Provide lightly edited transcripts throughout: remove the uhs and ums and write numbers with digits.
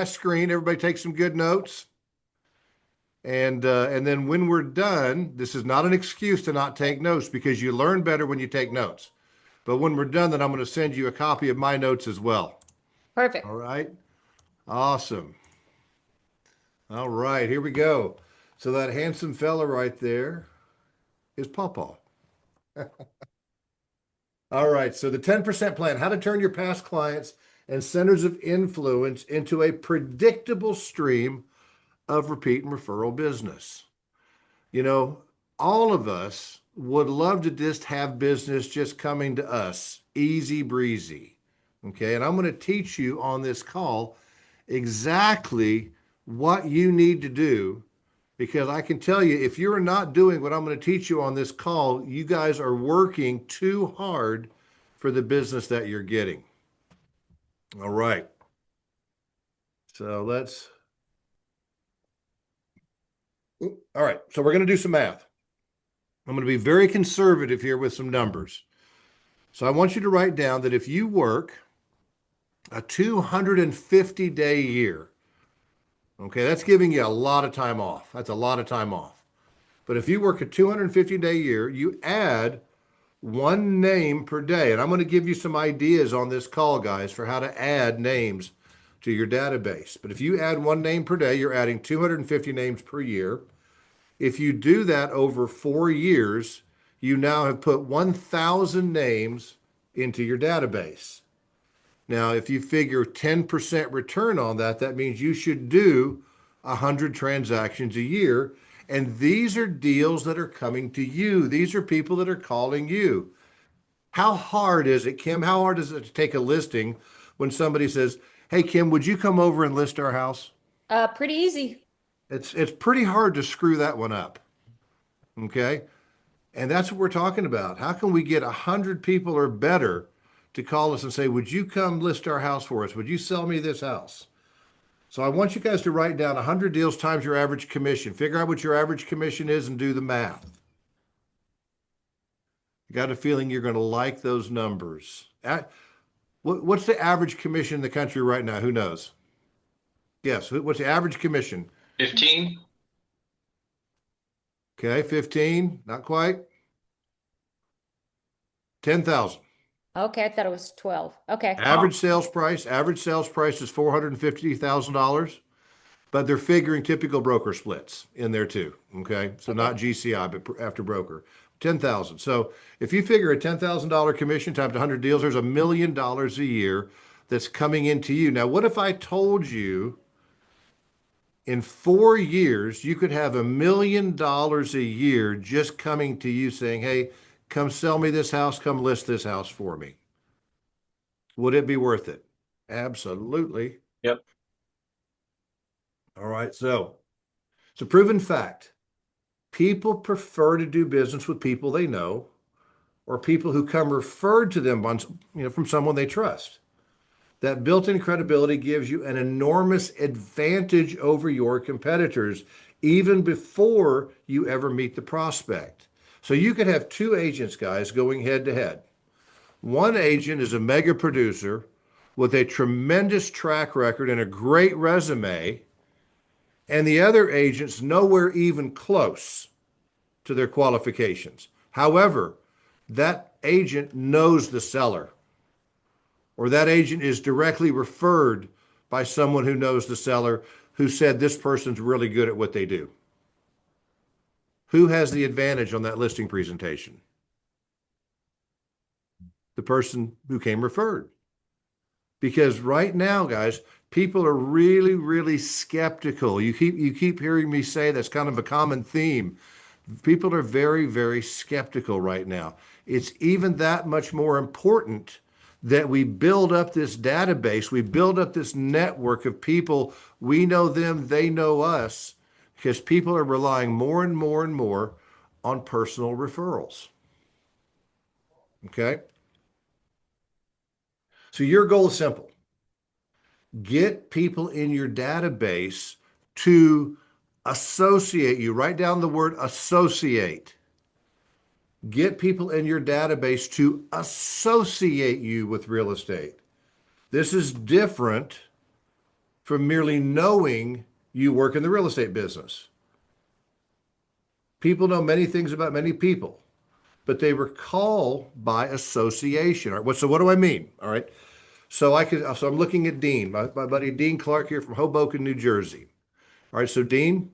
screen. Everybody take some good notes. And then when we're done, this is not an excuse to not take notes because you learn better when you take notes. But when we're done, then I'm going to send you a copy of my notes as well. Perfect. All right. Awesome. All right, here we go. So that handsome fella right there is Pawpaw. All right, so the 10% plan, how to turn your past clients and centers of influence into a predictable stream of repeat and referral business. You know, all of us would love to just have business just coming to us, easy breezy. Okay, and I'm going to teach you on this call exactly what you need to do because I can tell you if you're not doing what I'm going to teach you on this call, you guys are working too hard for the business that you're getting. All right. So all right. So we're going to do some math. I'm going to be very conservative here with some numbers. So I want you to write down that if you work a 250-day year, okay, that's giving you a lot of time off. That's a lot of time off. But if you work a 250-day year, you add one name per day. And I'm going to give you some ideas on this call, guys, for how to add names to your database. But if you add one name per day, you're adding 250 names per year. If you do that over 4 years, you now have put 1,000 names into your database. Now, if you figure 10% return on that, that means you should do 100 transactions a year. And these are deals that are coming to you. These are people that are calling you. How hard is it, Kim? How hard is it to take a listing when somebody says, "Hey, Kim, would you come over and list our house?" Pretty easy. It's pretty hard to screw that one up. Okay. And that's what we're talking about. How can we get 100 people or better to call us and say, "Would you come list our house for us? Would you sell me this house?" So I want you guys to write down 100 deals times your average commission. Figure out what your average commission is and do the math. You got a feeling you're going to like those numbers. What's the average commission in the country right now? Who knows? Yes. What's the average commission? 15. Okay, 15, not quite. 10,000. Okay, I thought it was 12. Okay. Average sales price is $450,000, but they're figuring typical broker splits in there too. Okay. So Okay. not GCI, but after broker. 10,000. So if you figure a $10,000 commission times 100 deals, there's $1 million a year that's coming into you. Now, what if I told you in 4 years, you could have $1 million a year just coming to you saying, "Hey, come sell me this house, come list this house for me." Would it be worth it? Absolutely. Yep. All right. So it's a proven fact. People prefer to do business with people they know or people who come referred to them from someone they trust. That built-in credibility gives you an enormous advantage over your competitors, even before you ever meet the prospect. So you could have two agents, guys, going head to head. One agent is a mega producer with a tremendous track record and a great resume, and the other agent's nowhere even close to their qualifications. However, that agent knows the seller, or that agent is directly referred by someone who knows the seller who said this person's really good at what they do. Who has the advantage on that listing presentation? The person who came referred. Because right now, guys, people are really, really skeptical. You keep hearing me say that's kind of a common theme. People are very, very skeptical right now. It's even that much more important that we build up this database, we build up this network of people. We know them, they know us, because people are relying more and more and more on personal referrals. Okay? So your goal is simple. Get people in your database to associate you. Write down the word associate. Get people in your database to associate you with real estate. This is different from merely knowing you work in the real estate business. People know many things about many people, but they recall by association. All right, so what do I mean? All right. So I'm looking at Dean, my buddy Dean Clark here from Hoboken, New Jersey. All right, so Dean,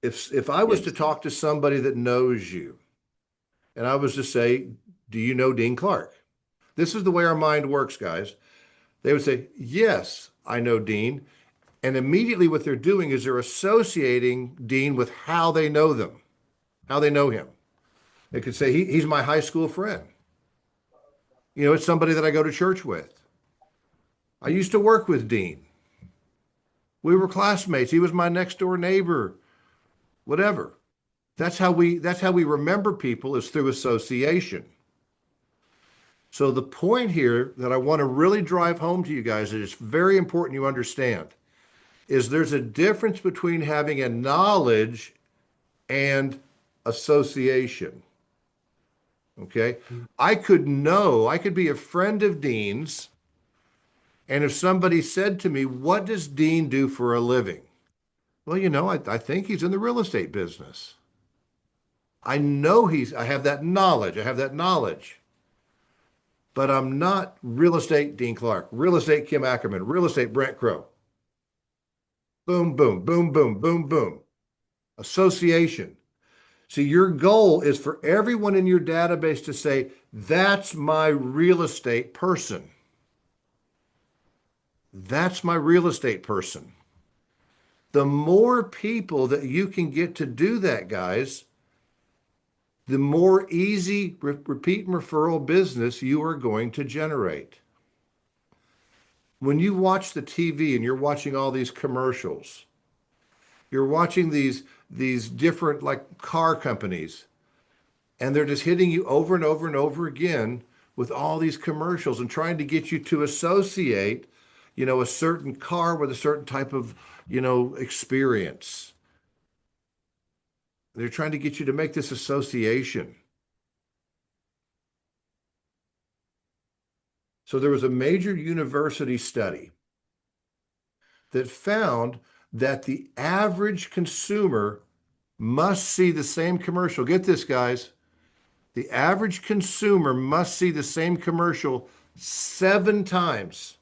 if I was to Yes. talk to somebody that knows you, and I was to say, do you know Dean Clark? This is the way our mind works, guys. They would say, yes, I know Dean. And immediately what they're doing is they're associating Dean with how they know them, how they know him. They could say, he's my high school friend. You know, it's somebody that I go to church with. I used to work with Dean. We were classmates. He was my next door neighbor, whatever. That's how we remember people is through association. So the point here that I want to really drive home to you guys that it's very important you understand is there's a difference between having a knowledge and association. Okay? I could be a friend of Dean's, and if somebody said to me, "What does Dean do for a living?" Well, I think he's in the real estate business. I have that knowledge. I have that knowledge. But I'm not real estate Dean Clark, real estate Kim Ackerman, real estate Brent Crow. Boom, boom, boom, boom, boom, boom. Association. See, your goal is for everyone in your database to say, that's my real estate person. That's my real estate person. The more people that you can get to do that, guys, the more easy repeat and referral business you are going to generate. When you watch the TV and you're watching all these commercials, you're watching these different like car companies, and they're just hitting you over and over and over again with all these commercials and trying to get you to associate, a certain car with a certain type of, experience. They're trying to get you to make this association. So there was a major university study that found that the average consumer must see the same commercial. Get this, guys. The average consumer must see the same commercial 7 times.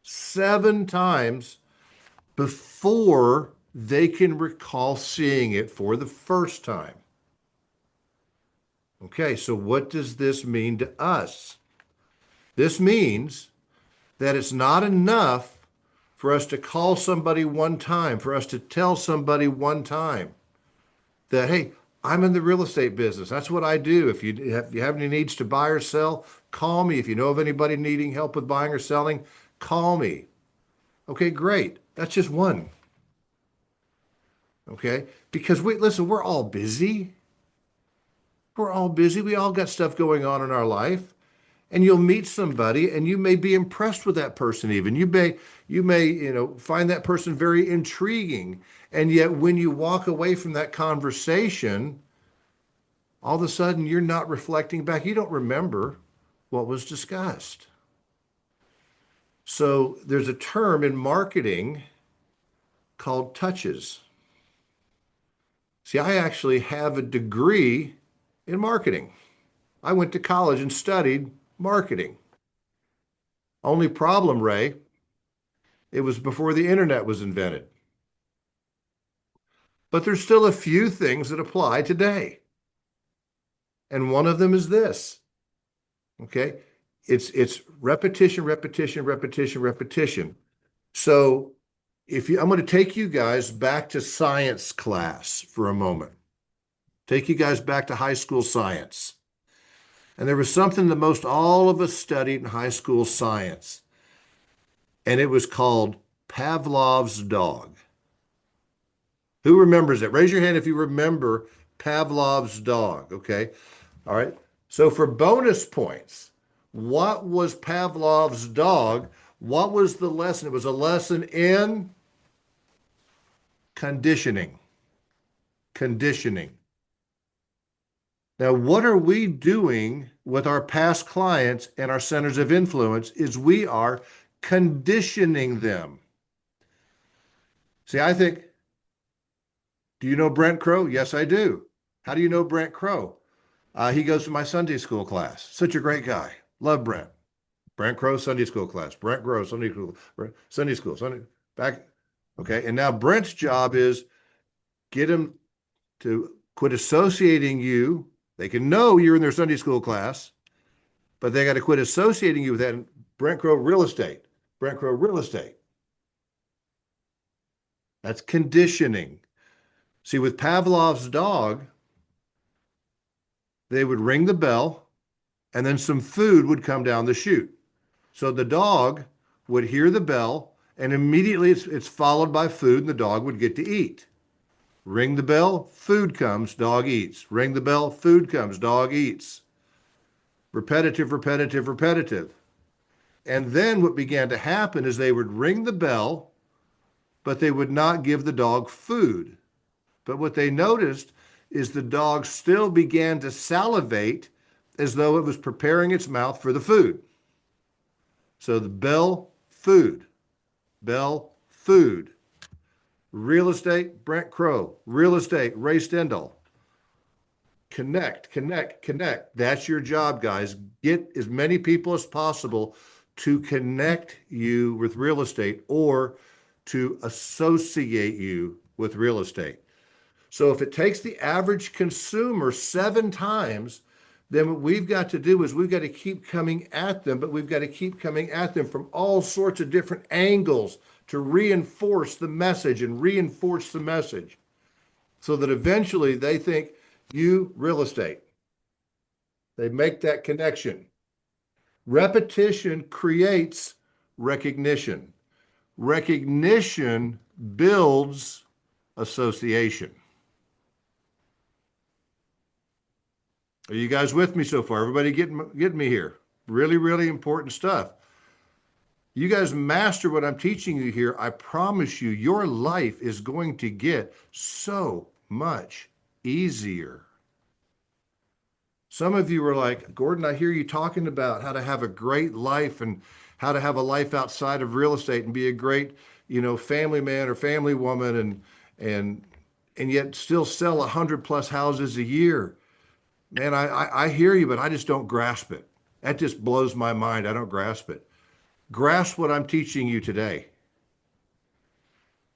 7 times before they can recall seeing it for the first time. Okay, so what does this mean to us? This means that it's not enough for us to call somebody one time, for us to tell somebody one time that, hey, I'm in the real estate business. That's what I do. If you have any needs to buy or sell, call me. If you know of anybody needing help with buying or selling, call me. Okay, great. That's just one. Okay? Because listen, we're all busy. We're all busy. We all got stuff going on in our life. And you'll meet somebody and you may be impressed with that person even. You may find that person very intriguing. And yet when you walk away from that conversation, all of a sudden you're not reflecting back. You don't remember what was discussed. So there's a term in marketing called touches. See, I actually have a degree in marketing. I went to college and studied marketing. Only problem, Ray, it was before the internet was invented. But there's still a few things that apply today. And one of them is this. Okay? It's repetition, repetition, repetition, repetition. So I'm going to take you guys back to science class for a moment. Take you guys back to high school science. And there was something that most all of us studied in high school science. And it was called Pavlov's dog. Who remembers it? Raise your hand if you remember Pavlov's dog. Okay. All right. So for bonus points, what was Pavlov's dog? What was the lesson? It was a lesson in conditioning. Conditioning. Now, what are we doing with our past clients and our centers of influence is we are conditioning them. See, I think, do you know Brent Crow? Yes, I do. How do you know Brent Crow? He goes to my Sunday school class. Such a great guy. Love Brent. Brent Crow Sunday school class. Brent Crow Sunday school. Sunday school. Sunday back. Okay. And now Brent's job is get him to quit associating you. They can know you're in their Sunday school class, but they got to quit associating you with that. Brent Crow real estate. Brent Crow real estate. That's conditioning. See, with Pavlov's dog, they would ring the bell and then some food would come down the chute. So the dog would hear the bell and immediately it's followed by food and the dog would get to eat. Ring the bell, food comes, dog eats. Ring the bell, food comes, dog eats. Repetitive, repetitive, repetitive. And then what began to happen is they would ring the bell, but they would not give the dog food. But what they noticed is the dog still began to salivate as though it was preparing its mouth for the food. So the bell, food, bell, food. Real estate, Brent Crow. Real estate, Ray Stendhal. Connect, connect, connect. That's your job, guys. Get as many people as possible to connect you with real estate or to associate you with real estate. So if it takes the average consumer 7 times, then what we've got to do is we've got to keep coming at them, but we've got to keep coming at them from all sorts of different angles to reinforce the message and reinforce the message so that eventually they think you real estate. They make that connection. Repetition creates recognition. Recognition builds association. Are you guys with me so far? Everybody getting me here? Really, really important stuff. You guys master what I'm teaching you here. I promise you, your life is going to get so much easier. Some of you are like, Gordon, I hear you talking about how to have a great life and how to have a life outside of real estate and be a great, family man or family woman and and yet still sell 100+ houses a year. Man, I hear you, but I just don't grasp it. That just blows my mind. I don't grasp it. Grasp what I'm teaching you today.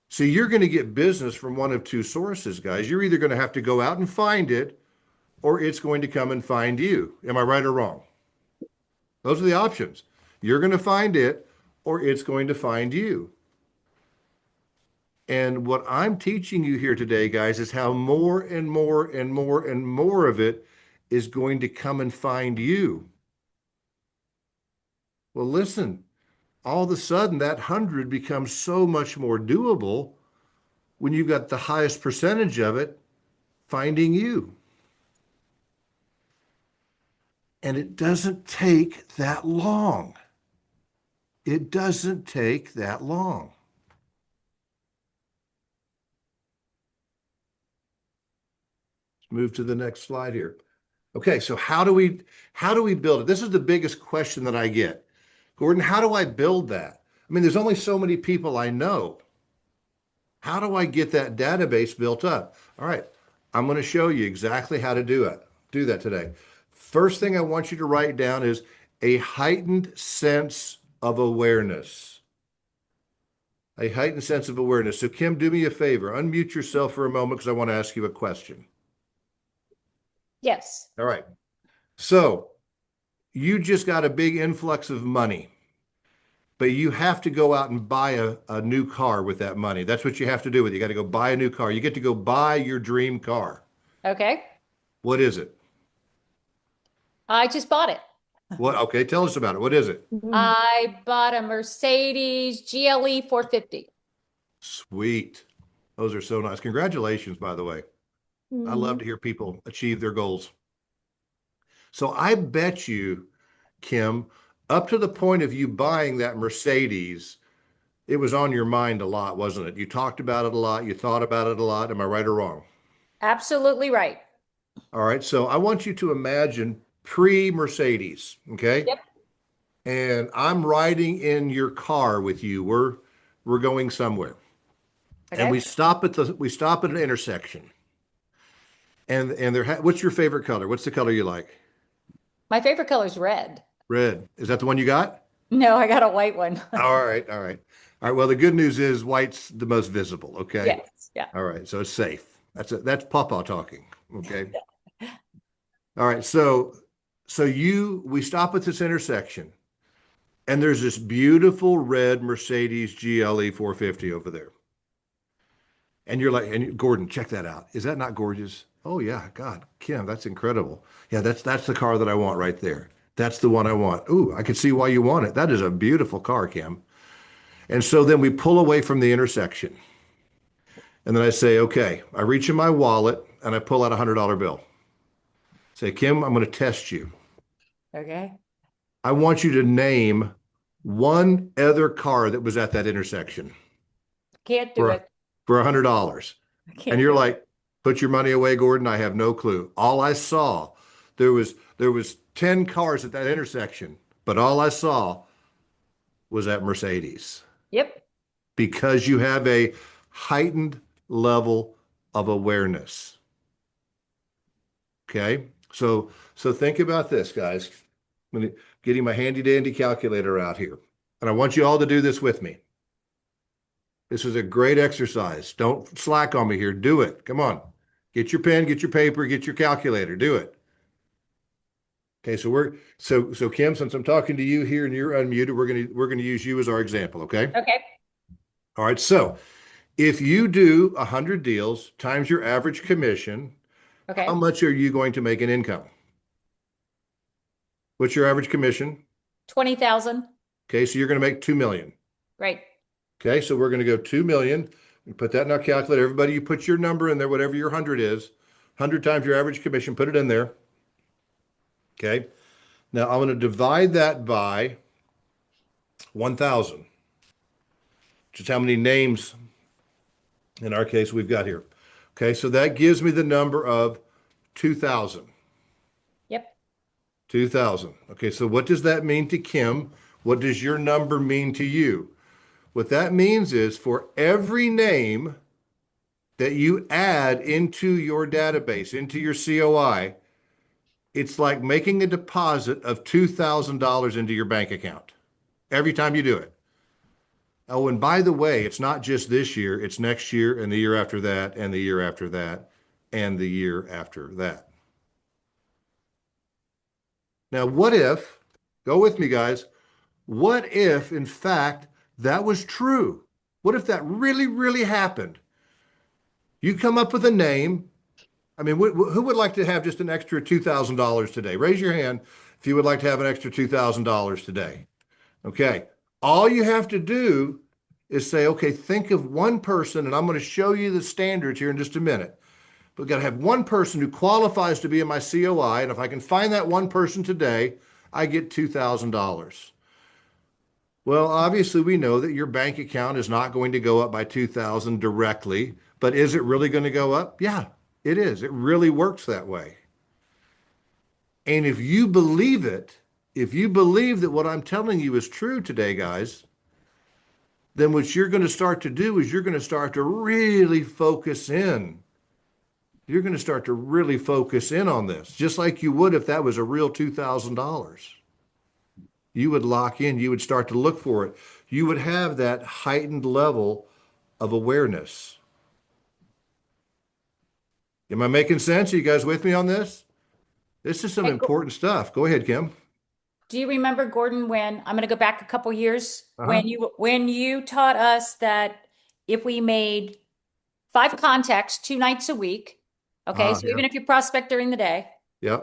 See, you're going to get business from one of two sources, guys. You're either going to have to go out and find it, or it's going to come and find you. Am I right or wrong? Those are the options. You're going to find it, or it's going to find you. And what I'm teaching you here today, guys, is how more and more and more and more of it is going to come and find you. Well, listen, all of a sudden that 100 becomes so much more doable when you've got the highest percentage of it finding you. And it doesn't take that long. It doesn't take that long. Let's move to the next slide here. Okay, so how do we build it? This is the biggest question that I get. Gordon, how do I build that? I mean, there's only so many people I know. How do I get that database built up? All right, I'm going to show you exactly how to do it. Do that today. First thing I want you to write down is a heightened sense of awareness. A heightened sense of awareness. So Kim, do me a favor. Unmute yourself for a moment because I want to ask you a question. Yes. All right. So you just got a big influx of money, but you have to go out and buy a new car with that money. That's what you have to do with it. You got to go buy a new car. You get to go buy your dream car. Okay. What is it? I just bought it. What? Okay, tell us about it. What is it? I bought a Mercedes GLE 450. Sweet. Those are so nice. Congratulations, by the way. I love to hear people achieve their goals. So I bet you, Kim, up to the point of you buying that Mercedes, it was on your mind a lot, wasn't it? You talked about it a lot. You thought about it a lot. Am I right or wrong? Absolutely right. All right. So I want you to imagine pre-Mercedes, okay? Yep. and I'm riding in your car with you. We're going somewhere. And Okay. we stop at an intersection. And what's your favorite color? What's the color you like? My favorite color is red. Red. Is that the one you got? No, I got a white one. All right, all right. All right. Well, the good news is white's the most visible, okay? Yes. Yeah. All right, so it's safe. That's Papa talking. Okay. All right, so we stop at this intersection, and there's this beautiful red Mercedes GLE 450 over there. And you're like, and Gordon, check that out. Is that not gorgeous? Oh yeah, God, Kim, that's incredible. Yeah, that's the car that I want right there. That's the one I want. Ooh, I can see why you want it. That is a beautiful car, Kim. And so then we pull away from the intersection. And then I say, okay, I reach in my wallet and I pull out a $100 bill. Say, Kim, I'm going to test you. Okay. I want you to name one other car that was at that intersection Can't do for it. for $100. I And can't you're do it. like, put your money away, Gordon. I have no clue. All I saw, there was 10 cars at that intersection, but all I saw was that Mercedes Yep. because you have a heightened level of awareness. Okay. So think about this, guys. I'm getting my handy dandy calculator out here. And I want you all to do this with me. This is a great exercise. Don't slack on me here. Do it. Come on. Get your pen, get your paper, get your calculator. Do it. Okay, so Kim, since I'm talking to you here and you're unmuted, we're gonna use you as our example, okay? Okay. All right, so if you do 100 deals times your average commission, how Okay. much are you going to make in income? What's your average commission? 20,000. Okay, so you're going to make 2 million. Right. Okay, so we're going to go 2 million. We put that in our calculator. Everybody, you put your number in there, whatever your 100 is. 100 times your average commission, put it in there. Okay. Now I'm going to divide that by 1,000, which is how many names in our case we've got here. Okay, so that gives me the number of 2,000. Yep. 2,000. Okay, so what does that mean to Kim? What does your number mean to you? What that means is for every name that you add into your database, into your COI, it's like making a deposit of $2,000 into your bank account every time you do it. Oh, and by the way, it's not just this year, it's next year and the year after that and the year after that and the year after that. Now, go with me, guys, what if, in fact, that was true? What if that really, really happened? You come up with a name. I mean, who would like to have just an extra $2,000 today? Raise your hand if you would like to have an extra $2,000 today. Okay. All you have to do is say, okay, think of one person, and I'm going to show you the standards here in just a minute. But we've got to have one person who qualifies to be in my COI. And if I can find that one person today, I get $2,000. Well, obviously, we know that your bank account is not going to go up by 2,000 directly, but is it really going to go up? Yeah, it is. It really works that way. And if you believe it, if you believe that what I'm telling you is true today, guys, then what you're going to start to do is you're going to start to really focus in. You're going to start to really focus in on this, just like you would if that was a real $2,000. You would lock in, you would start to look for it. You would have that heightened level of awareness. Am I making sense? Are you guys with me on this? This is some Hey, important stuff. Go ahead, Kim. do you remember, Gordon, when I'm going to go back a couple years Uh-huh. when you taught us that if we made 5 contacts 2 nights a week, okay, so Yeah. even if you prospect during the day, Yeah.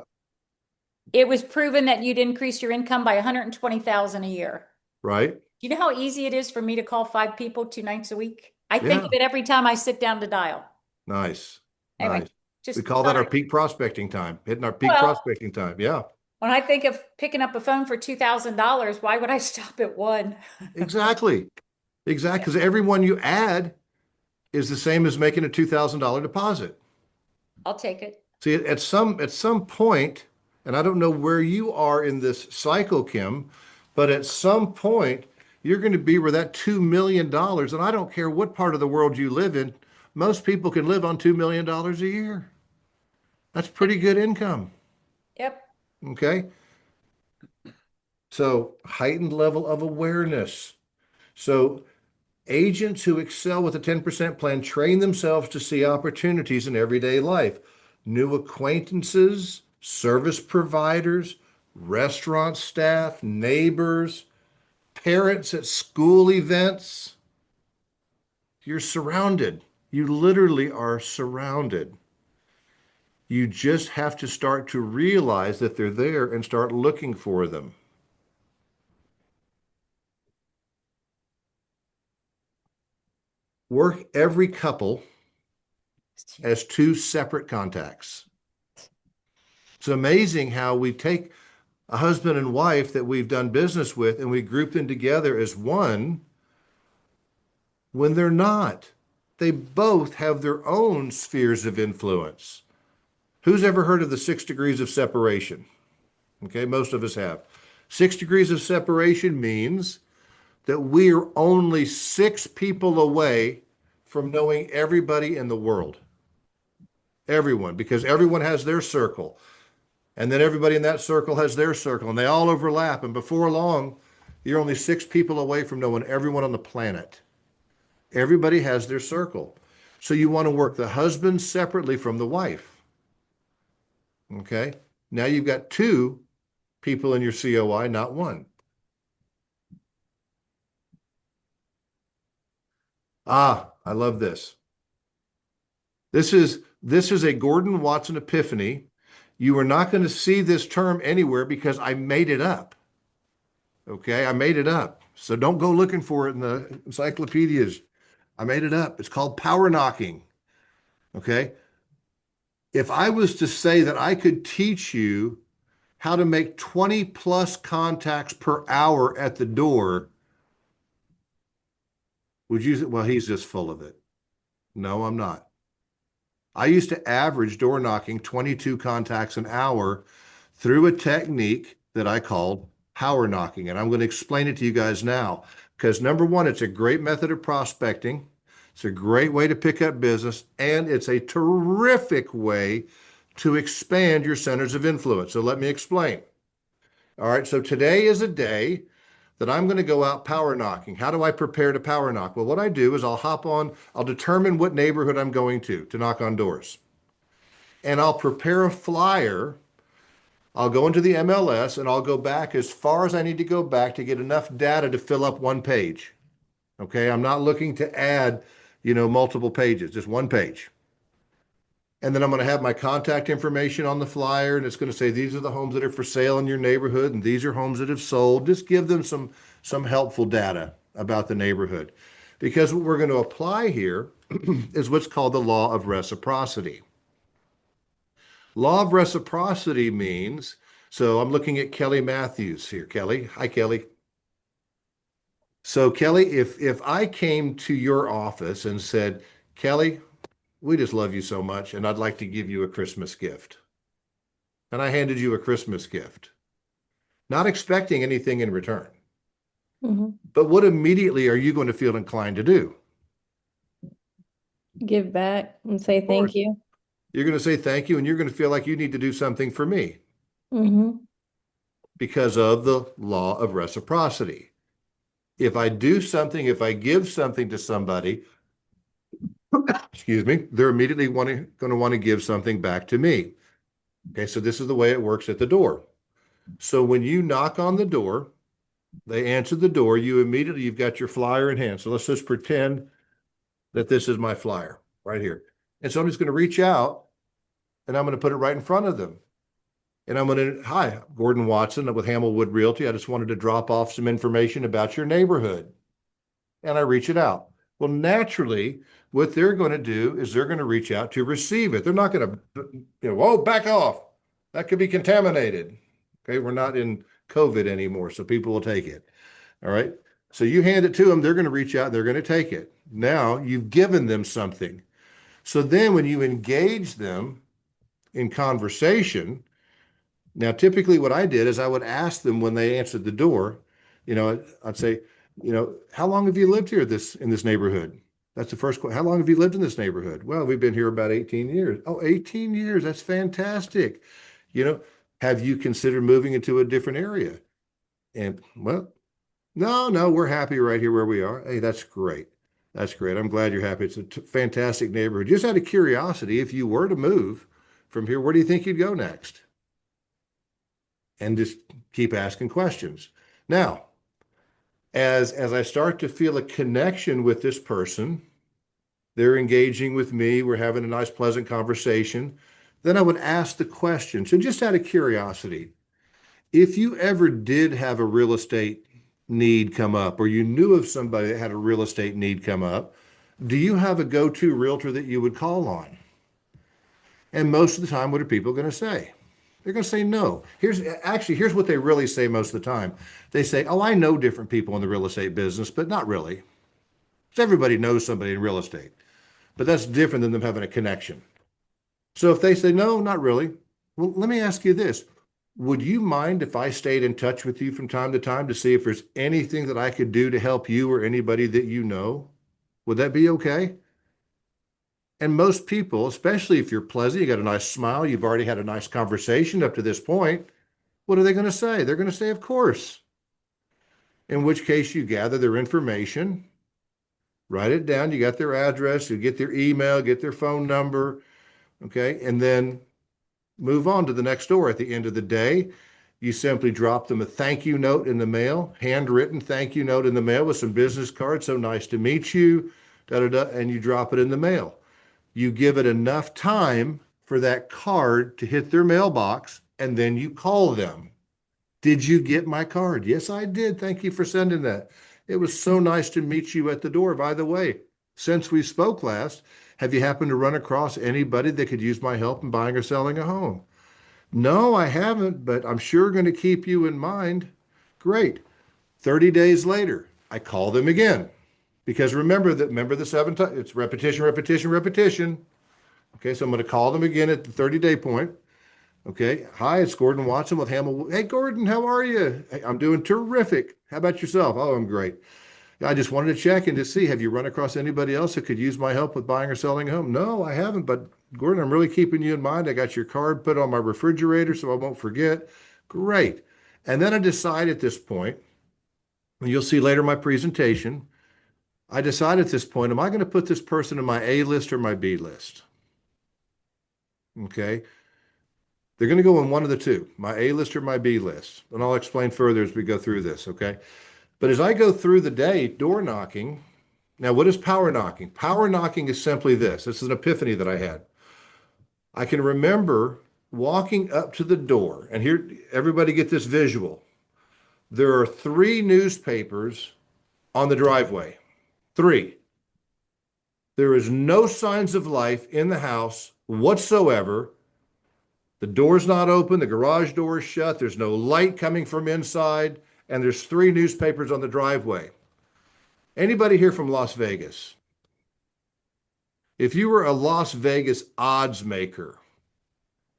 it was proven that you'd increase your income by 120,000 a year. Right. Do you know how easy it is for me to call 5 people 2 nights a week? I think Yeah. of it every time I sit down to dial. Nice. Anyway, Nice. We just call that thought our I, peak prospecting time, hitting our peak well, prospecting time. Yeah. when I think of picking up a phone for $2,000, why would I stop at one? Exactly. Exactly. Yeah, Because everyone you add is the same as making a $2,000 deposit. I'll take it. See, at some point, and I don't know where you are in this cycle, Kim, But at some point, you're going to be where that $2 million, and I don't care what part of the world you live in, most people can live on $2 million a year. That's pretty good income. Yep. Okay. So, heightened level of awareness. So, agents who excel with a 10% plan train themselves to see opportunities in everyday life, new acquaintances, service providers, restaurant staff, neighbors, parents at school events. You're surrounded. You literally are surrounded. You just have to start to realize that they're there and start looking for them. Work every couple as two separate contacts. It's amazing how we take a husband and wife that we've done business with and we group them together as one when they're not. They both have their own spheres of influence. Who's ever heard of the 6 degrees of separation? Okay, most of us have. 6 degrees of separation means that we are only 6 people away from knowing everybody in the world. Everyone, because everyone has their circle. And then everybody in that circle has their circle, and they all overlap. And before long, you're only 6 people away from knowing everyone on the planet. Everybody has their circle. So you want to work the husband separately from the wife. Okay. Now you've got 2 people in your COI, not one. Ah, I love this. This is a Gordon Watson epiphany. You are not going to see this term anywhere because I made it up. Okay, I made it up. So don't go looking for it in the encyclopedias. I made it up. It's called power knocking. Okay. If I was to say that I could teach you how to make 20 plus contacts per hour at the door, would you say, well, he's just full of it? No, I'm not. I used to average door knocking 22 contacts an hour through a technique that I called power knocking. And I'm going to explain it to you guys now because number one, it's a great method of prospecting. It's a great way to pick up business, and it's a terrific way to expand your centers of influence. So let me explain. All right, so today is a day that I'm going to go out power knocking. How do I prepare to power knock? Well, what I do is I'll hop on, I'll determine what neighborhood I'm going to knock on doors. And I'll prepare a flyer. I'll go into the MLS and I'll go back as far as I need to go back to get enough data to fill up one page. Okay, I'm not looking to add, multiple pages, just one page. And then I'm going to have my contact information on the flyer, and it's going to say these are the homes that are for sale in your neighborhood, and these are homes that have sold. Just give them some helpful data about the neighborhood, because what we're going to apply here is what's called the law of reciprocity. Law of reciprocity means, so I'm looking at Kelly Matthews here. Kelly, hi Kelly. So Kelly, if I came to your office and said, Kelly, we just love you so much, and I'd like to give you a Christmas gift. And I handed you a Christmas gift, not expecting anything in return. Mhm. But what immediately are you going to feel inclined to do? Give back and say Of thank course. you. You're going to say thank you, and you're going to feel like you need to do something for me Hmm. because of the law of reciprocity. If I do something, if I give something to somebody, excuse me, they're immediately going to want to give something back to me. Okay, so this is the way it works at the door. So when you knock on the door, they answer the door, you've got your flyer in hand. So let's just pretend that this is my flyer right here. And so I'm just going to reach out and I'm going to put it right in front of them. And I'm going to, hi, Gordon Watson with Hamilwood Realty. I just wanted to drop off some information about your neighborhood. And I reach it out. Well, naturally, what they're going to do is they're going to reach out to receive it. They're not going to, whoa, back off. That could be contaminated. Okay, we're not in COVID anymore, so people will take it. All right. So you hand it to them, they're going to reach out, they're going to take it. Now you've given them something. So then when you engage them in conversation, now typically what I did is I would ask them when they answered the door, I'd say, how long have you lived here in this neighborhood? That's the first question. How long have you lived in this neighborhood? Well, we've been here about 18 years. Oh, 18 years. That's fantastic. You know, have you considered moving into a different area? And well, no, we're happy right here where we are. Hey, that's great. That's great. I'm glad you're happy. It's a fantastic neighborhood. Just out of curiosity, if you were to move from here, where do you think you'd go next? And just keep asking questions. Now, as I start to feel a connection with this person, they're engaging with me, we're having a nice, pleasant conversation, then I would ask the question. So just out of curiosity, if you ever did have a real estate need come up, or you knew of somebody that had a real estate need come up, do you have a go-to realtor that you would call on? And most of the time, what are people going to say? They're going to say no. Here's what they really say most of the time. They say, "Oh, I know different people in the real estate business, but not really." So everybody knows somebody in real estate, but that's different than them having a connection. So if they say, "No, not really," well, let me ask you this. Would you mind if I stayed in touch with you from time to time to see if there's anything that I could do to help you or anybody that you know? Would that be okay? And most people, especially if you're pleasant, you got a nice smile, you've already had a nice conversation up to this point, what are they going to say? They're going to say, of course. In which case, you gather their information, write it down, you got their address, you get their email, get their phone number, okay? And then move on to the next door. At the end of the day, you simply drop them a thank you note in the mail, handwritten thank you note in the mail with some business cards. So nice to meet you, da da da, and you drop it in the mail. You give it enough time for that card to hit their mailbox, and then you call them. Did you get my card? Yes, I did. Thank you for sending that. It was so nice to meet you at the door. By the way, since we spoke last, have you happened to run across anybody that could use my help in buying or selling a home? No, I haven't, but I'm sure going to keep you in mind. Great. 30 days later, I call them again. Because remember the 7 times, it's repetition, repetition, repetition. Okay, so I'm going to call them again at the 30-day point. Okay, hi, it's Gordon Watson with Hamel. Hey, Gordon, how are you? Hey, I'm doing terrific. How about yourself? Oh, I'm great. I just wanted to check in to see, have you run across anybody else that could use my help with buying or selling a home? No, I haven't, but Gordon, I'm really keeping you in mind. I got your card put on my refrigerator so I won't forget. Great. And then I decide at this point, and you'll see later in my presentation, I decide at this point, am I going to put this person in my A list or my B list? Okay. They're going to go in one of the two, my A list or my B list. And I'll explain further as we go through this. Okay. But as I go through the day door knocking, now what is power knocking? Power knocking is simply this. This is an epiphany that I had. I can remember walking up to the door, and here, everybody get this visual. There are 3 newspapers on the driveway. 3. There is no signs of life in the house whatsoever. The door's not open, the garage door is shut, there's no light coming from inside, and there's 3 newspapers on the driveway. Anybody here from Las Vegas? If you were a Las Vegas odds maker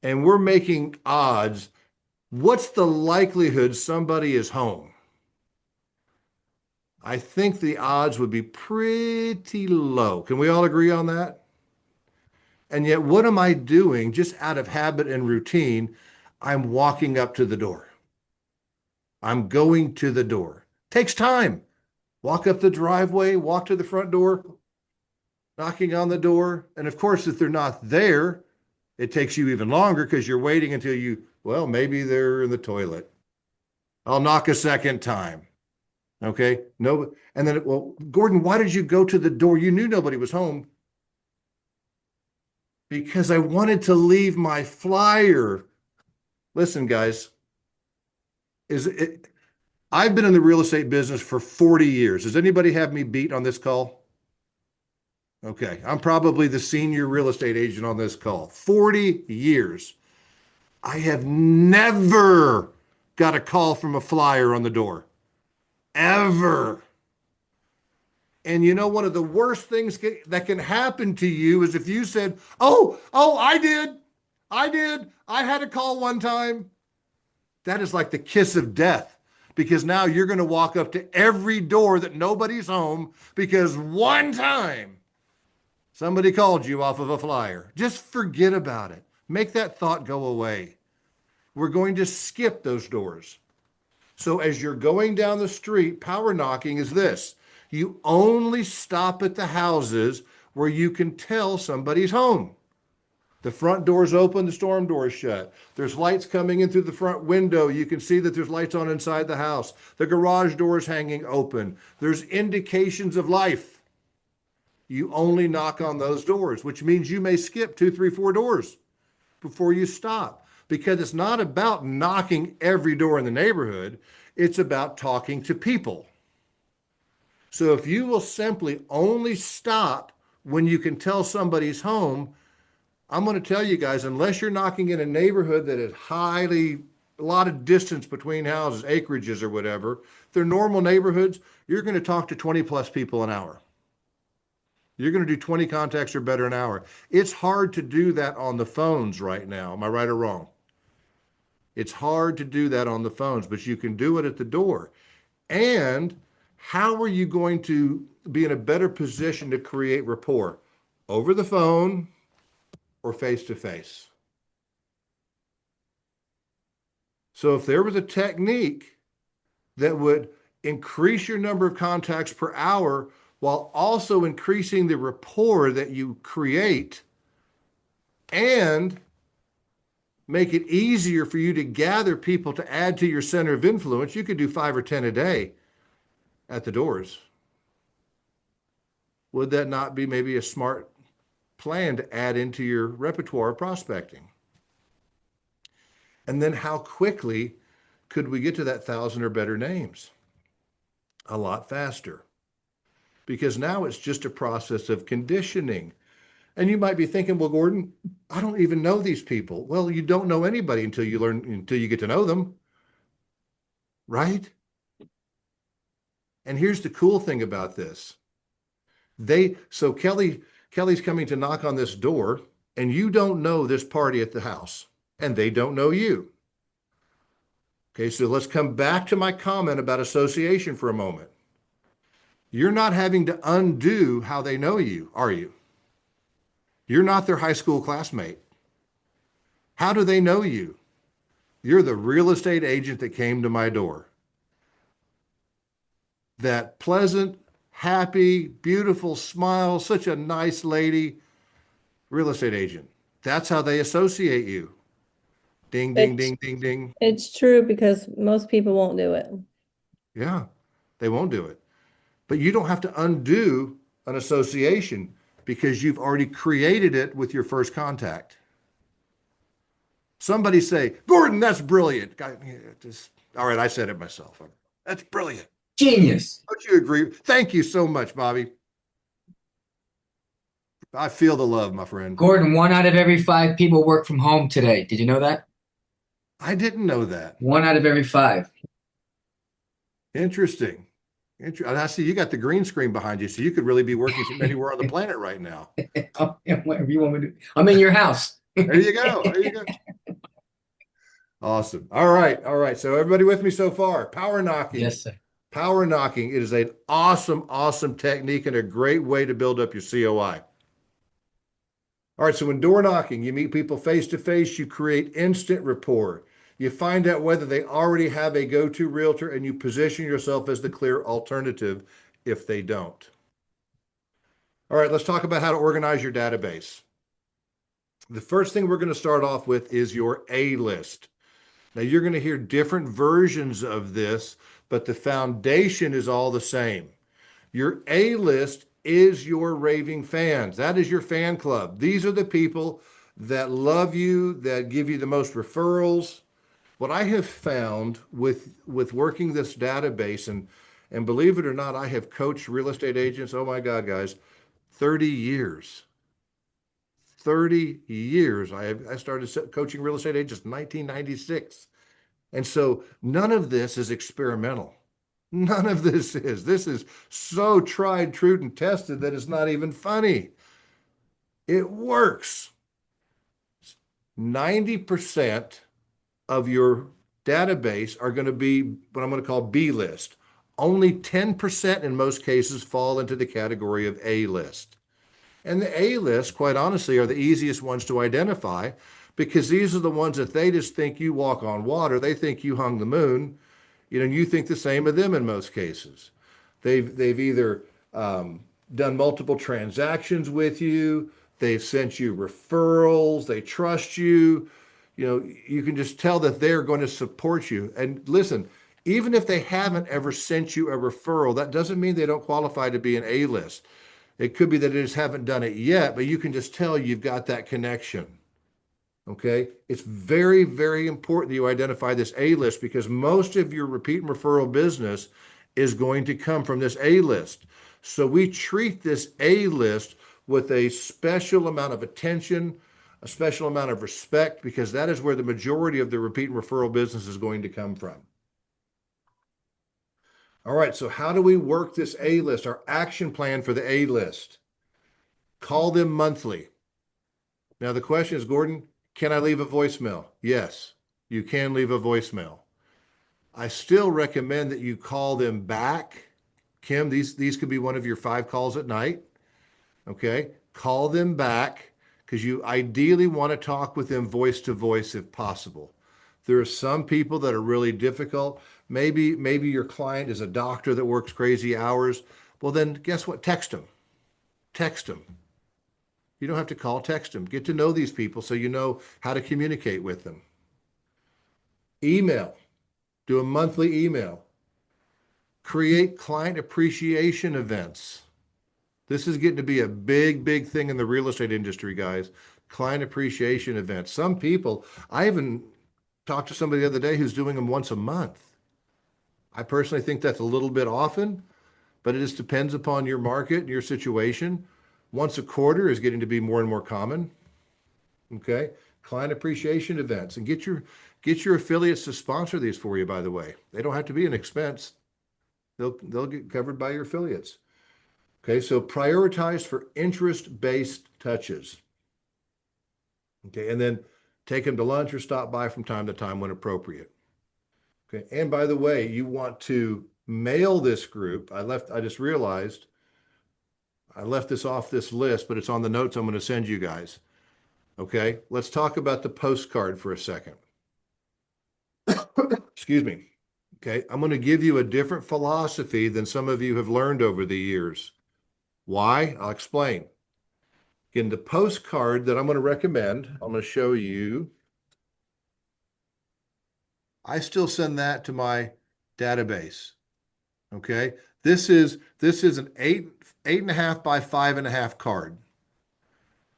and we're making odds, what's the likelihood somebody is home? I think the odds would be pretty low. Can we all agree on that? And yet, what am I doing just out of habit and routine? I'm walking up to the door. I'm going to the door. Takes time. Walk up the driveway, walk to the front door, knocking on the door. And of course, if they're not there, it takes you even longer because you're waiting until well, maybe they're in the toilet. I'll knock a second time. Okay. No. And then, well, Gordon, why did you go to the door? You knew nobody was home. Because I wanted to leave my flyer. Listen, guys, I've been in the real estate business for 40 years. Does anybody have me beat on this call? Okay. I'm probably the senior real estate agent on this call. 40 years. I have never got a call from a flyer on the door. Ever. And you know, one of the worst things that can happen to you is if you said, oh, I did. I had a call one time. That is like the kiss of death. because now you're going to walk up to every door that nobody's home because one time somebody called you off of a flyer. Just forget about it. Make that thought go away. We're going to skip those doors. So as you're going down the street, power knocking is this. You only stop at the houses where you can tell somebody's home. The front door's open, the storm door's shut. There's lights coming in through the front window. You can see that there's lights on inside the house. The garage door's hanging open. There's indications of life. You only knock on those doors, which means you may skip 2, 3, 4 doors before you stop, because it's not about knocking every door in the neighborhood. It's about talking to people. So if you will simply only stop when you can tell somebody's home, I'm going to tell you guys, unless you're knocking in a neighborhood that is a lot of distance between houses, acreages or whatever, they're normal neighborhoods, you're going to talk to 20 plus people an hour. You're going to do 20 contacts or better an hour. It's hard to do that on the phones right now. Am I right or wrong? It's hard to do that on the phones, but you can do it at the door. And how are you going to be in a better position to create rapport? Over the phone or face to face? So if there was a technique that would increase your number of contacts per hour while also increasing the rapport that you create and make it easier for you to gather people to add to your center of influence, you could do 5 or 10 a day at the doors. Would that not be maybe a smart plan to add into your repertoire of prospecting? And then how quickly could we get to that 1,000 or better names? A lot faster. Because now it's just a process of conditioning. And you might be thinking, well, Gordon, I don't even know these people. Well, you don't know anybody until you get to know them. Right? And here's the cool thing about this. So Kelly's coming to knock on this door, and you don't know this party at the house, and they don't know you. Okay, so let's come back to my comment about association for a moment. You're not having to undo how they know you, are you? You're not their high school classmate. How do they know you? You're the real estate agent that came to my door. That pleasant, happy, beautiful smile, such a nice lady, real estate agent. That's how they associate you. Ding, ding, It's ding, ding, ding. it's true because most people won't do it. Yeah, they won't do it. But you don't have to undo an association because you've already created it with your first contact. Somebody say, Gordon, that's brilliant. All right, I said it myself. That's brilliant. Genius. Don't you agree? Thank you so much, Bobby. I feel the love, my friend. Gordon, 1 out of every 5 people work from home today. Did you know that? I didn't know that. 1 out of every 5. Interesting. And I see you got the green screen behind you, so you could really be working from anywhere on the planet right now. Whatever you want me to do. I'm in your house. There you go. There you go. Awesome. All right. All right. So everybody with me so far? Power knocking. Yes, sir. Power knocking. It is an awesome, awesome technique and a great way to build up your COI. All right. So when door knocking, you meet people face to face, you create instant rapport. You find out whether they already have a go-to realtor and you position yourself as the clear alternative if they don't. All right. Let's talk about how to organize your database. The first thing we're going to start off with is your A list. Now, you're going to hear different versions of this, but the foundation is all the same. Your A list is your raving fans. That is your fan club. These are the people that love you, that give you the most referrals. What I have found with working this database, and believe it or not, I have coached real estate agents, oh my God, guys, 30 years. 30 years. I started coaching real estate agents in 1996. And so none of this is experimental. None of this is. This is so tried, true, and tested that it's not even funny. It works. 90% of your database are going to be what I'm going to call B list. Only 10% in most cases fall into the category of A list. And the A list, quite honestly, are the easiest ones to identify because these are the ones that they just think you walk on water. They think you hung the moon. You think the same of them in most cases. They've either done multiple transactions with you. They've sent you referrals. They trust you. You can just tell that they're going to support you. And listen, even if they haven't ever sent you a referral, that doesn't mean they don't qualify to be an A list. It could be that they just haven't done it yet, but you can just tell you've got that connection. Okay. It's very, very important that you identify this A list because most of your repeat and referral business is going to come from this A list. So we treat this A list with a special amount of attention, a special amount of respect, because that is where the majority of the repeat and referral business is going to come from. All right. So how do we work this A list? Our action plan for the A list. Call them monthly. Now the question is, Gordon, can I leave a voicemail? Yes, you can leave a voicemail. I still recommend that you call them back. Kim, these could be one of your 5 calls at night. Okay, call them back because you ideally want to talk with them voice to voice if possible. There are some people that are really difficult. Maybe your client is a doctor that works crazy hours. Well, then guess what? Text them. Text them. You don't have to call, text them. Get to know these people so you know how to communicate with them. Email. Do a monthly email. Create client appreciation events. This is getting to be a big, big thing in the real estate industry, guys. Client appreciation events. Some people, I even talked to somebody the other day who's doing them once a month. I personally think that's a little bit often, but it just depends upon your market and your situation. Once a quarter is getting to be more and more common. Okay. Client appreciation events, and get your affiliates to sponsor these for you, by the way. They don't have to be an expense. They'll get covered by your affiliates. Okay. So prioritize for interest-based touches. Okay. And then take them to lunch or stop by from time to time when appropriate. Okay. And by the way, you want to mail this group. I just realized I left this off this list, but it's on the notes I'm going to send you guys. Okay, let's talk about the postcard for a second. Excuse me. Okay, I'm going to give you a different philosophy than some of you have learned over the years. Why? I'll explain. In the postcard that I'm going to recommend, I'm going to show you. I still send that to my database. Okay, this is an 8.5 by 5.5 card.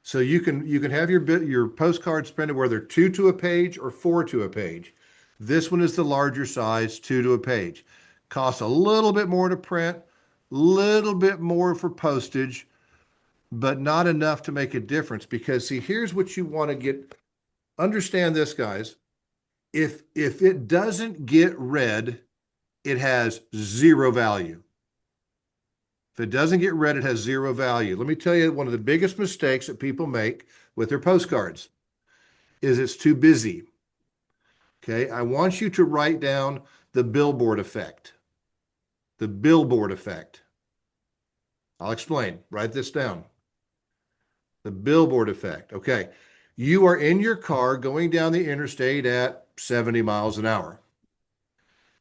So you can have your postcards printed where they're 2 to a page or 4 to a page. This one is the larger size, 2 to a page. Costs a little bit more to print, little bit more for postage, but not enough to make a difference. Because see, here's what you want to get. Understand this, guys. If it doesn't get read, it has 0 value. If it doesn't get read, it has 0 value. Let me tell you, one of the biggest mistakes that people make with their postcards is it's too busy. Okay, I want you to write down the billboard effect. The billboard effect. I'll explain. Write this down. The billboard effect. Okay, you are in your car going down the interstate at 70 miles an hour.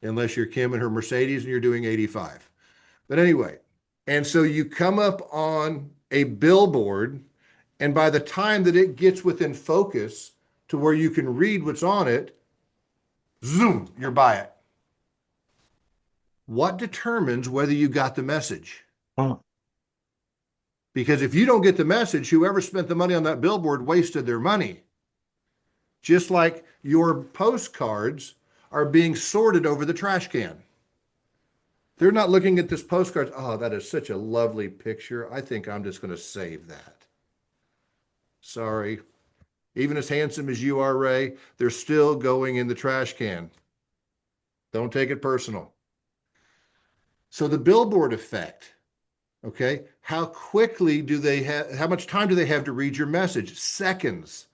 Unless you're Kim and her Mercedes and you're doing 85. But anyway, and so you come up on a billboard, and by the time that it gets within focus to where you can read what's on it, zoom, you're by it. What determines whether you got the message? Because if you don't get the message, whoever spent the money on that billboard wasted their money. Just like your postcards are being sorted over the trash can. They're not looking at this postcard. Oh, that is such a lovely picture. I think I'm just going to save that. Sorry. Even as handsome as you are, Ray, they're still going in the trash can. Don't take it personal. So the billboard effect, okay? How quickly do they have, how much time do they have to read your message? Seconds,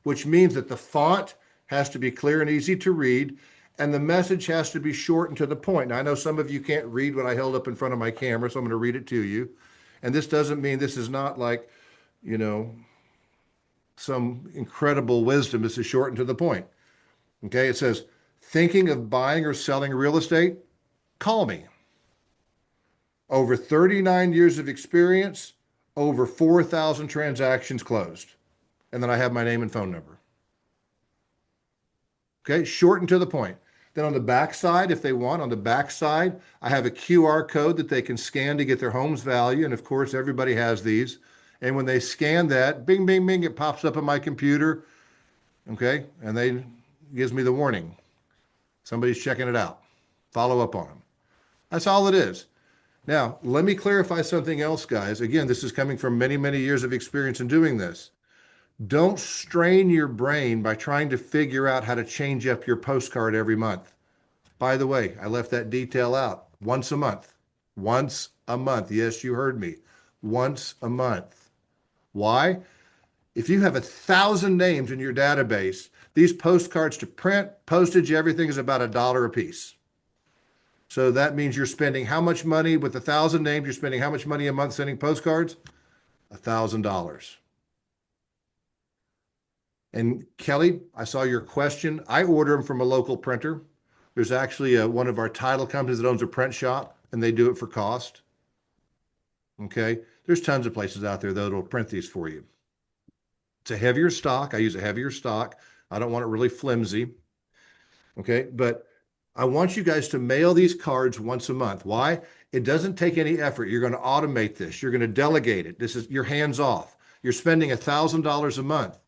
which means that the font has to be clear and easy to read, and the message has to be short and to the point. Now, I know some of you can't read what I held up in front of my camera, so I'm going to read it to you. And this doesn't mean this is not like, you know, some incredible wisdom. This is short and to the point. Okay, it says, thinking of buying or selling real estate? Call me. Over 39 years of experience, over 4,000 transactions closed. And then I have my name and phone number. Okay, short and to the point. Then on the back side, if they want, on the back side, I have a QR code that they can scan to get their home's value. And of course, everybody has these. And when they scan that, bing, bing, bing, it pops up on my computer. Okay, and they gives me the warning. Somebody's checking it out. Follow up on them. That's all it is. Now, let me clarify something else, guys. Again, this is coming from many, many years of experience in doing this. Don't strain your brain by trying to figure out how to change up your postcard every month. By the way, I left that detail out. Once a month. Once a month. Yes, you heard me. Once a month. Why? If you have 1,000 names in your database, these postcards to print, postage, everything is about $1 a piece. So that means you're spending how much money with 1,000 names? You're spending how much money a month sending postcards? $1,000. And Kelly, I saw your question. I order them from a local printer. There's actually one of our title companies that owns a print shop, and they do it for cost. Okay. There's tons of places out there that'll print these for you. It's a heavier stock. I use a heavier stock. I don't want it really flimsy. Okay. But I want you guys to mail these cards once a month. Why? It doesn't take any effort. You're going to automate this. You're going to delegate it. This is your hands off. You're spending $1,000 a month.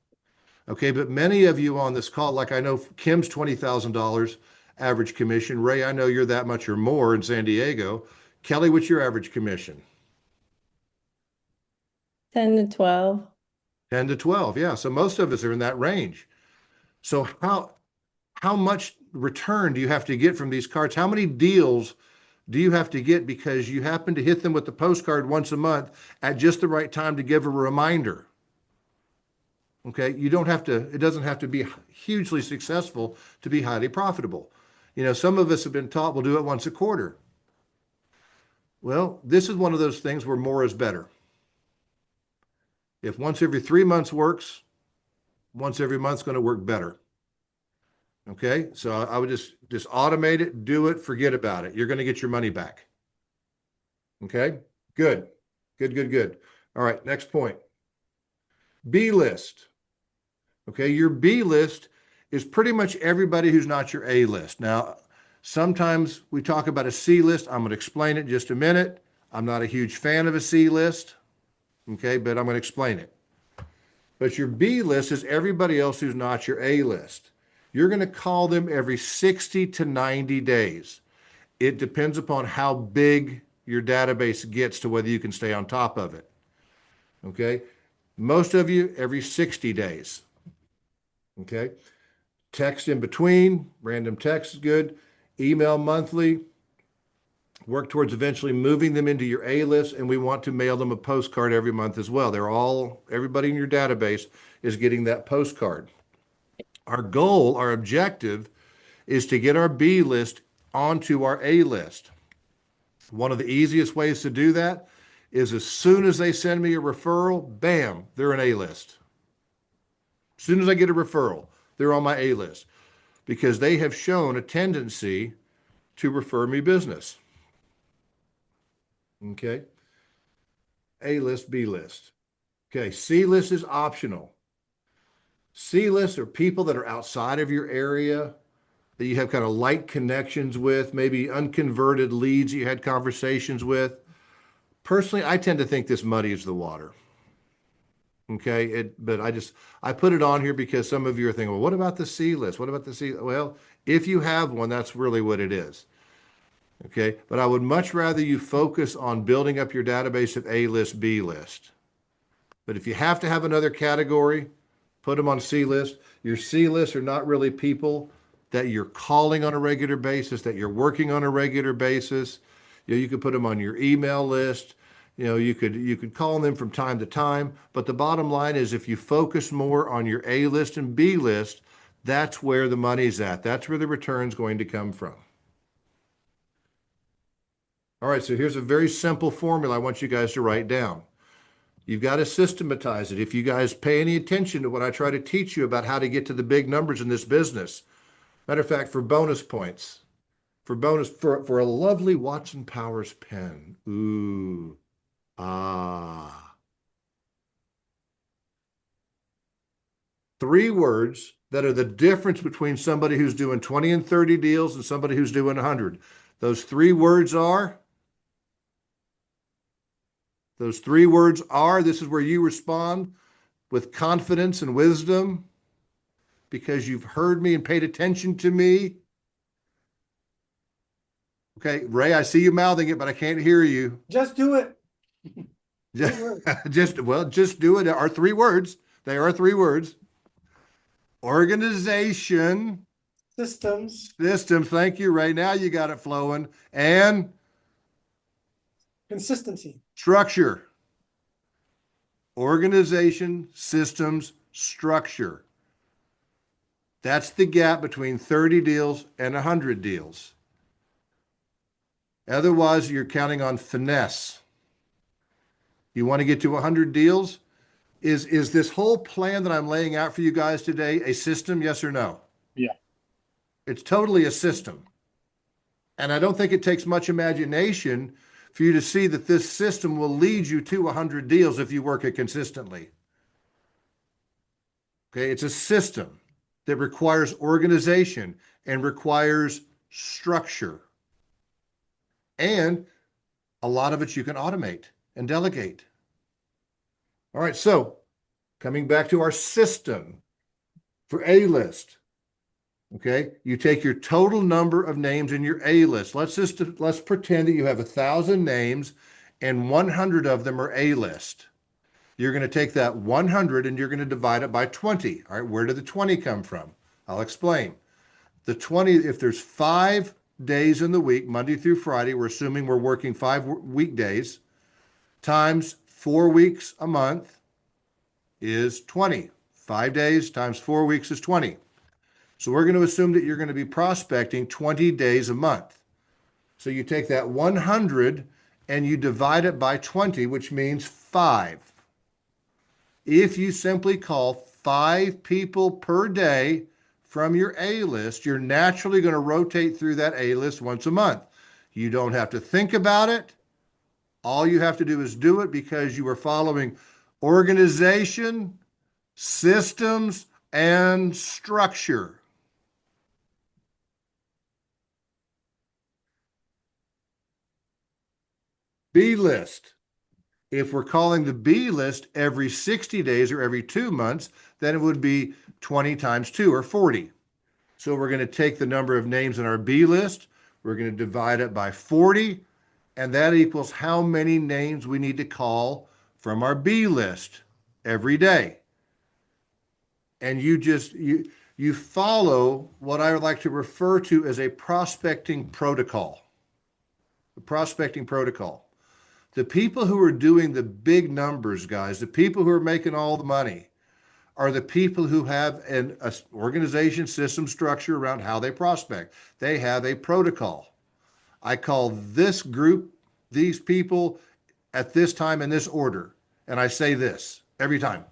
Okay. But many of you on this call, like I know Kim's $20,000 average commission. Ray, I know you're that much or more in San Diego. Kelly, what's your average commission? 10 to 12. 10 to 12. Yeah. So most of us are in that range. So how much return do you have to get from these cards? How many deals do you have to get because you happen to hit them with the postcard once a month at just the right time to give a reminder? Okay. You don't have to, it doesn't have to be hugely successful to be highly profitable. You know, some of us have been taught we'll do it once a quarter. Well, this is one of those things where more is better. If once every 3 months works, once every month's going to work better. Okay, so I would just automate it, do it, forget about it. You're going to get your money back. Okay, good. All right, next point. B list. Okay, your B list is pretty much everybody who's not your A list. Now, sometimes we talk about a C list. I'm going to explain it in just a minute. I'm not a huge fan of a C list. Okay, but I'm going to explain it. But your B list is everybody else who's not your A list. You're going to call them every 60 to 90 days. It depends upon how big your database gets to whether you can stay on top of it. Okay, most of you every 60 days. Okay, text in between, random text is good. Email monthly. Work towards eventually moving them into your A list, and we want to mail them a postcard every month as well. Everybody in your database is getting that postcard. Our goal, our objective is to get our B list onto our A list. One of the easiest ways to do that is as soon as they send me a referral, bam, they're an A list. As soon as I get a referral, they're on my A list because they have shown a tendency to refer me business. Okay. A list, B list. Okay. C list is optional. C list are people that are outside of your area that you have kind of light connections with, maybe unconverted leads you had conversations with. Personally, I tend to think this muddies the water. Okay. But I put it on here because some of you are thinking, well, what about the C list? What about the C? Well, if you have one, that's really what it is. Okay, but I would much rather you focus on building up your database of A list, B list. But if you have to have another category, put them on C list. Your C list are not really people that you're calling on a regular basis, that you're working on a regular basis. You know, you could put them on your email list. You know, you could call them from time to time. But the bottom line is if you focus more on your A list and B list, That's where the money's at. That's where the return's going to come from. All right, so here's a very simple formula I want you guys to write down. You've got to systematize it. If you guys pay any attention to what I try to teach you about how to get to the big numbers in this business, matter of fact, for bonus points, for a lovely Watson Powers pen. Ooh, ah. 3 words that are the difference between somebody who's doing 20 and 30 deals and somebody who's doing 100. Those 3 words are, this is where you respond with confidence and wisdom because you've heard me and paid attention to me. Okay, Ray, I see you mouthing it, but I can't hear you. Just do it. Just do it. Are 3 words. They are 3 words. Organization. Systems. System. Thank you, Ray. Now you got it flowing. And Consistency. structure. Organization, systems, structure. That's the gap between 30 deals and 100 deals. Otherwise, you're counting on finesse. You want to get to 100 deals? Is this whole plan that I'm laying out for you guys today a system, yes or no? Yeah. It's totally a system. And I don't think it takes much imagination for you to see that this system will lead you to 100 deals if you work it consistently. Okay, it's a system that requires organization and requires structure. And a lot of it you can automate and delegate. All right, so coming back to our system for A-list. Okay, you take your total number of names in your A-list. Let's pretend that you have 1,000 names and 100 of them are A-list. You're going to take that 100 and you're going to divide it by 20. All right, where did the 20 come from? I'll explain. The 20, if there's 5 days in the week, Monday through Friday, we're assuming we're working 5 weekdays, times 4 weeks a month is 20. 5 days times 4 weeks is 20. So we're going to assume that you're going to be prospecting 20 days a month. So you take that 100 and you divide it by 20, which means 5. If you simply call 5 people per day from your A-list, you're naturally going to rotate through that A-list once a month. You don't have to think about it. All you have to do is do it because you are following organization, systems, and structure. B list. If we're calling the B list every 60 days or every 2 months, then it would be 20 times 2 or 40. So we're going to take the number of names in our B list, we're going to divide it by 40, and that equals how many names we need to call from our B list every day. And you follow what I would like to refer to as a prospecting protocol. The prospecting protocol. The people who are doing the big numbers, guys, the people who are making all the money, are the people who have an organization, system, structure around how they prospect. They have a protocol. I call this group, these people, at this time in this order. And I say this every time.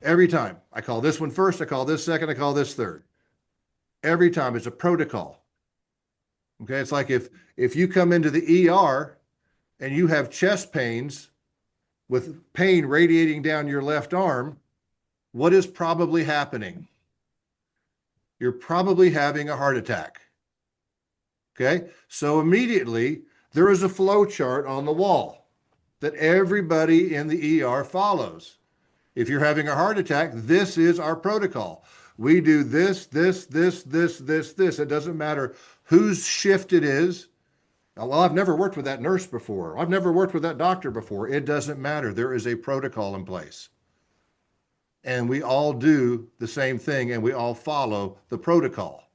Every time. I call this one first, I call this second, I call this third. Every time. It's a protocol. Okay, it's like if you come into the ER and you have chest pains with pain radiating down your left arm, what is probably happening? You're probably having a heart attack. Okay, so immediately there is a flow chart on the wall that everybody in the ER follows. If you're having a heart attack, this is our protocol. We do this, this, this, this, this, this. It doesn't matter whose shift it is. Well, I've never worked with that nurse before. I've never worked with that doctor before. It doesn't matter. There is a protocol in place. And we all do the same thing and we all follow the protocol.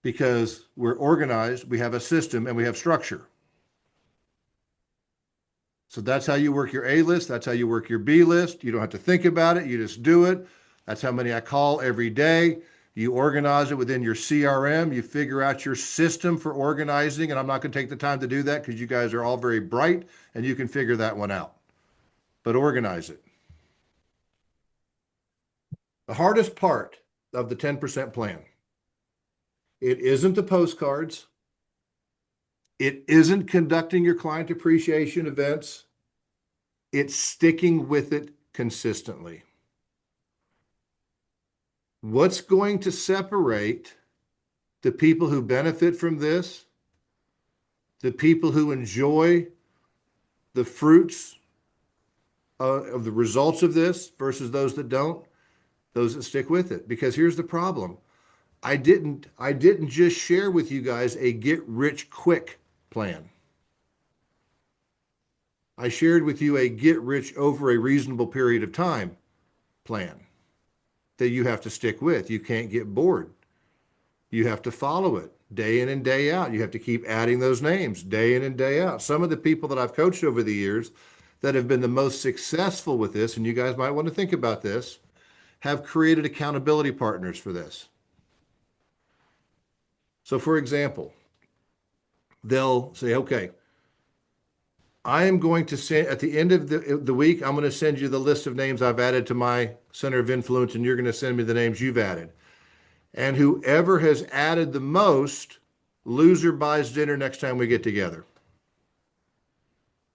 Because we're organized, we have a system, and we have structure. So that's how you work your A list. That's how you work your B list. You don't have to think about it. You just do it. That's how many I call every day. You organize it within your CRM. You figure out your system for organizing. And I'm not going to take the time to do that because you guys are all very bright and you can figure that one out. But organize it. The hardest part of the 10% plan, it isn't the postcards. It isn't conducting your client appreciation events. It's sticking with it consistently. What's going to separate the people who benefit from this, the people who enjoy the fruits of the results of this versus those that don't, those that stick with it? Because here's the problem. I didn't just share with you guys a get rich quick plan. I shared with you a get rich over a reasonable period of time plan that you have to stick with. You can't get bored. You have to follow it day in and day out. You have to keep adding those names day in and day out. Some of the people that I've coached over the years that have been the most successful with this, and you guys might want to think about this, have created accountability partners for this. So for example, they'll say, okay, I am going to send, at the end of the week, I'm going to send you the list of names I've added to my center of influence, and you're going to send me the names you've added. And whoever has added the most, loser buys dinner next time we get together.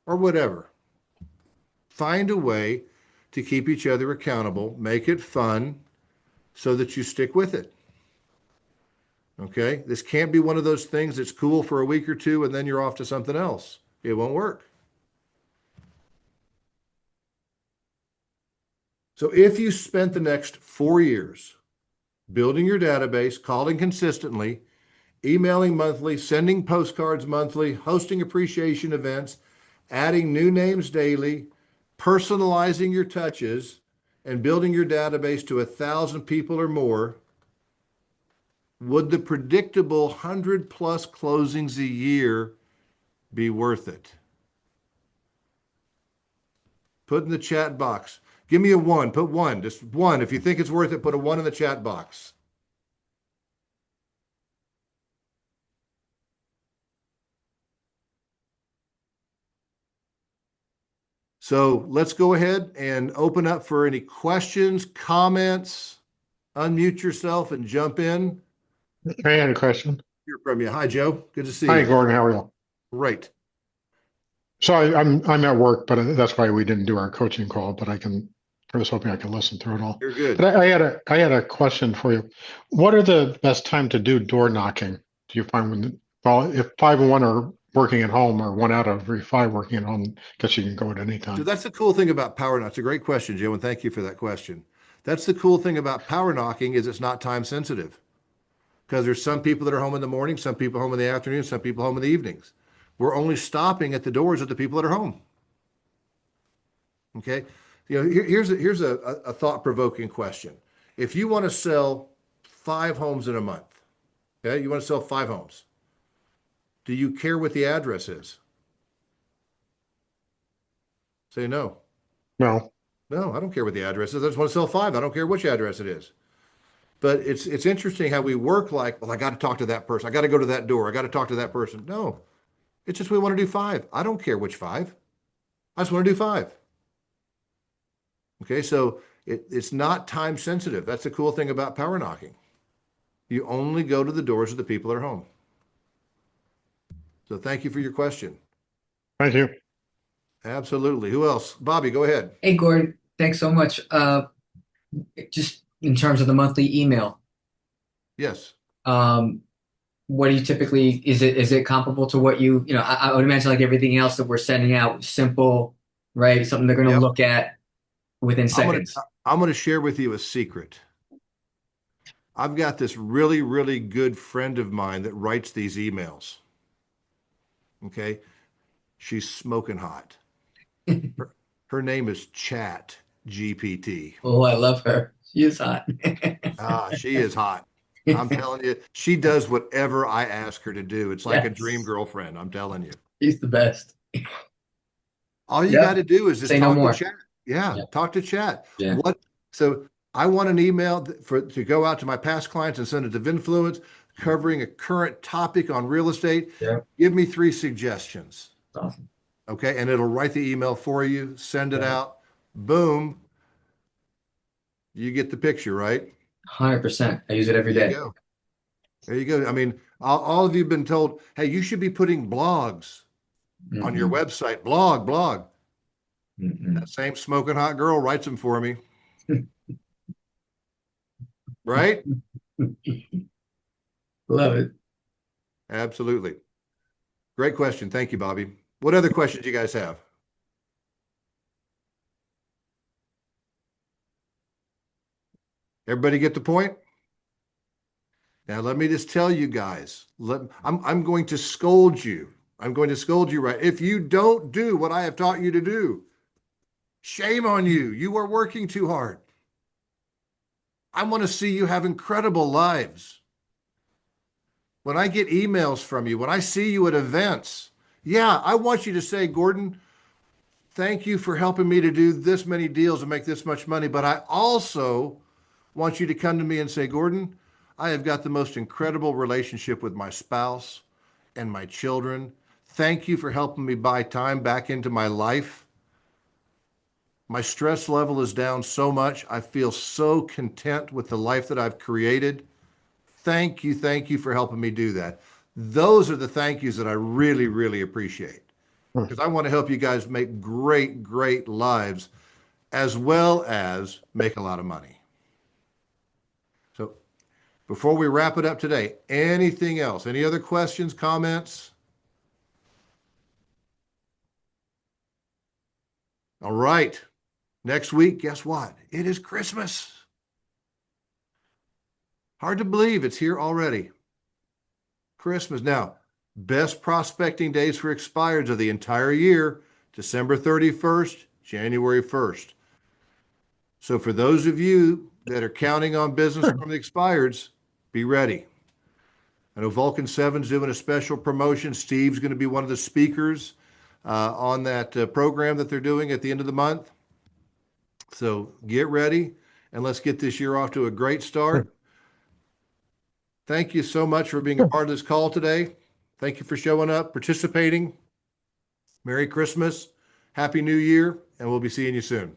Or whatever. Find a way to keep each other accountable, make it fun so that you stick with it. Okay? This can't be one of those things that's cool for a week or two and then you're off to something else. It won't work. So if you spent the next 4 years building your database, calling consistently, emailing monthly, sending postcards monthly, hosting appreciation events, adding new names daily, personalizing your touches, and building your database to 1,000 people or more, would the predictable 100+ closings a year be worth it? Put in the chat box. Give me a 1. Put 1. Just 1. If you think it's worth it, put a 1 in the chat box. So let's go ahead and open up for any questions, comments. Unmute yourself and jump in. I had a question. Hear from you. Hi, Joe. Good to see Hi, you. Gordon. How are you? Great. So I'm at work, but that's why we didn't do our coaching call. But I was hoping I could listen through it all. You're good. But I had a question for you. What are the best time to do door knocking? Do you find if 5 and 1 are working at home, or 1 out of every 5 working at home, guess you can go at any time. So that's the cool thing about power knocking. It's a great question, Joe, and thank you for that question. That's the cool thing about power knocking is it's not time sensitive. Because there's some people that are home in the morning, some people home in the afternoon, some people home in the evenings. We're only stopping at the doors of the people that are home. Okay. Here's a thought-provoking question. If you want to sell 5 homes in a month, okay, you want to sell 5 homes. Do you care what the address is? Say no. No. No, I don't care what the address is. I just want to sell 5. I don't care which address it is. But it's interesting how we work like, well, I got to talk to that person. I got to go to that door. I got to talk to that person. No, it's just we want to do 5. I don't care which 5. I just want to do 5. Okay, so it's not time sensitive. That's the cool thing about power knocking. You only go to the doors of the people that are home. So thank you for your question. Thank you. Absolutely. Who else? Bobby, go ahead. Hey, Gordon, thanks so much. Just in terms of the monthly email, Yes. what do you typically, is it comparable to what I would imagine like everything else that we're sending out, simple, right? Something they're going to Yep. look at within seconds. I'm going to share with you a secret. I've got this really, really good friend of mine that writes these emails. Okay. She's smoking hot. Her name is Chat GPT. Oh, I love her. She is hot. She is hot. I'm telling you, she does whatever I ask her to do. It's like a Yes. dream girlfriend. I'm telling you. She's the best. All you Yep. got to do is just Say no talk more. to Chat. Yeah, Yep. talk to Chat. Yeah. So I want an email to go out to my past clients and send it to Vinfluence covering a current topic on real estate. Yeah. Give me 3 suggestions. Awesome. Okay. And it'll write the email for you, send it Yeah. out. Boom. You get the picture, right? 100%. I use it every There you day. go. There you go. I mean, all of you have been told, hey, you should be putting blogs on your website. Blog. That same smoking hot girl writes them for me. Right? Love it. Absolutely. Great question. Thank you, Bobby. What other questions you guys have? Everybody get the point? Now, let me just tell you guys, I'm going to scold you. I'm going to scold you, right? If you don't do what I have taught you to do, shame on you. You are working too hard. I want to see you have incredible lives. When I get emails from you, when I see you at events, yeah, I want you to say, Gordon, thank you for helping me to do this many deals and make this much money. But I also want you to come to me and say, Gordon, I have got the most incredible relationship with my spouse and my children. Thank you for helping me buy time back into my life. My stress level is down so much. I feel so content with the life that I've created. Thank you for helping me do that. Those are the thank yous that I really, really appreciate because I want to help you guys make great lives as well as make a lot of money. So before we wrap it up today, anything else? Any other questions, comments? All right. Next week, guess what? It is Christmas. Hard to believe it's here already. Christmas. Now, best prospecting days for expireds of the entire year, December 31st, January 1st. So for those of you that are counting on business from the expireds, be ready. I know Vulcan 7's doing a special promotion. Steve's going to be one of the speakers on that program that they're doing at the end of the month. So get ready and let's get this year off to a great start. Thank you so much for being a part of this call today. Thank you for showing up, participating. Merry Christmas, Happy New Year, and we'll be seeing you soon.